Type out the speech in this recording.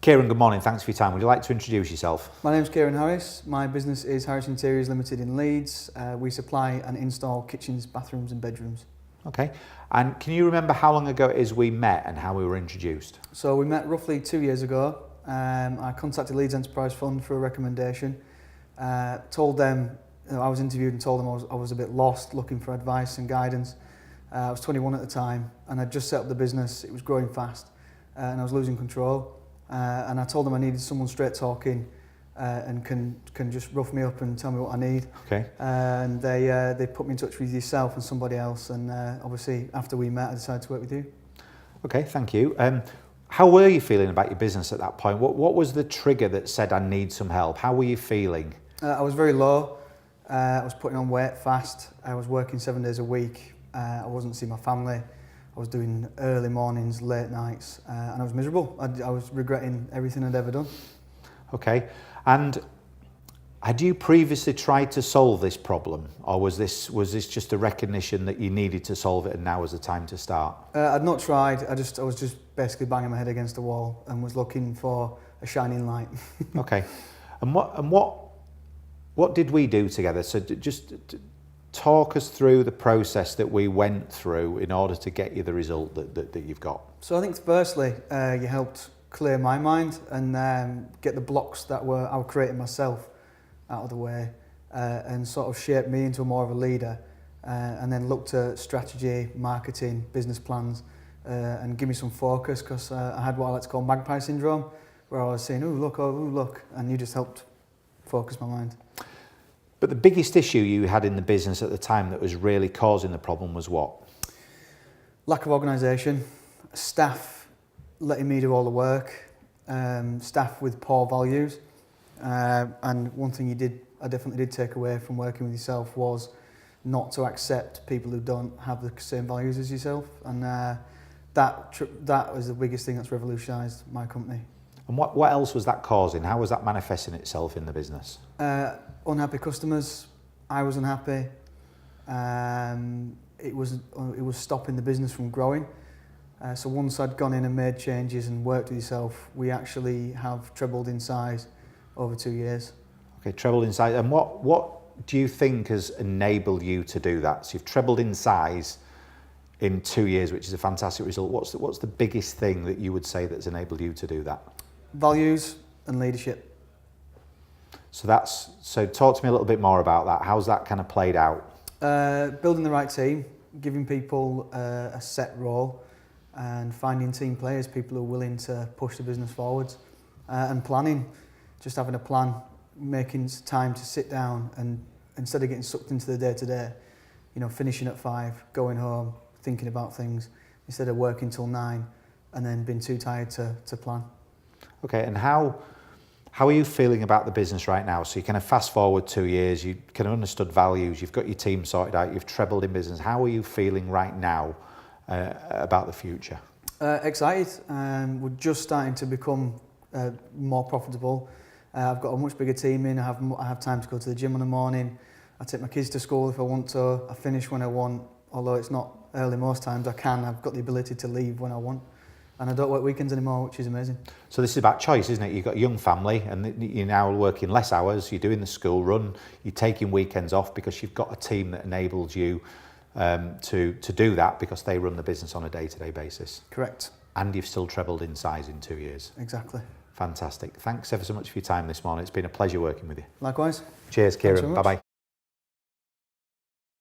Kieran, good morning. Thanks for your time. Would you like to introduce yourself? My name's Kieran Harris. My business is Harris Interiors Limited in Leeds. We supply and install kitchens, bathrooms and bedrooms. Okay. And can you remember how long ago it is we met and how we were introduced? So we met roughly 2 years ago. I contacted Leeds Enterprise Fund for a recommendation. Told them, I was interviewed and told them I was a bit lost, looking for advice and guidance. I was 21 at the time and I'd just set up the business. It was growing fast and I was losing control. And I told them I needed someone straight talking and can just rough me up and tell me what I need. Okay. And they put me in touch with yourself and somebody else. And obviously after we met, I decided to work with you. Okay, thank you. How were you feeling about your business at that point? What was the trigger that said I need some help? How were you feeling? I was very low. I was putting on weight fast. I was working 7 days a week. I wasn't seeing my family. I was doing early mornings, late nights, and I was miserable. I was regretting everything I'd ever done. Okay. And had you previously tried to solve this problem, or was this just a recognition that you needed to solve it and now was the time to start? I'd not tried. I was just basically banging my head against the wall and was looking for a shining light. Okay. And what did we do together? So just talk us through the process that we went through in order to get you the result that you've got. So I think firstly, you helped clear my mind and get the blocks that I was creating myself out of the way and sort of shape me into more of a leader and then looked at strategy, marketing, business plans and give me some focus because I had what I like to call magpie syndrome where I was saying, oh look, and you just helped focus my mind. But the biggest issue you had in the business at the time that was really causing the problem was what? Lack of organisation, staff letting me do all the work, staff with poor values. And one thing I definitely did take away from working with yourself was not to accept people who don't have the same values as yourself. And that was the biggest thing that's revolutionised my company. And what else was that causing? How was that manifesting itself in the business? Unhappy customers. I was unhappy. It was stopping the business from growing. So once I'd gone in and made changes and worked with yourself, we actually have trebled in size over 2 years. Okay, trebled in size. And what do you think has enabled you to do that? So you've trebled in size in 2 years, which is a fantastic result. What's the biggest thing that you would say that's enabled you to do that? Values and leadership. So talk to me a little bit more about that. How's that kind of played out? Building the right team, giving people a set role and finding team players, people who are willing to push the business forwards and planning, just having a plan, making time to sit down and instead of getting sucked into the day-to-day, finishing at 5, going home, thinking about things instead of working till 9 and then being too tired to plan. Okay, and how are you feeling about the business right now? So you kind of fast forward 2 years, you kind of understood values, you've got your team sorted out, you've trebled in business. How are you feeling right now about the future? Excited. We're just starting to become more profitable. I've got a much bigger team in. I have time to go to the gym in the morning. I take my kids to school if I want to. I finish when I want, although it's not early most times. I can. I've got the ability to leave when I want. And I don't work weekends anymore, which is amazing. So this is about choice, isn't it? You've got a young family and you're now working less hours, you're doing the school run, you're taking weekends off because you've got a team that enables you to do that because they run the business on a day-to-day basis. Correct. And you've still trebled in size in 2 years. Exactly. Fantastic. Thanks ever so much for your time this morning. It's been a pleasure working with you. Likewise. Cheers, Kieran. Bye-bye.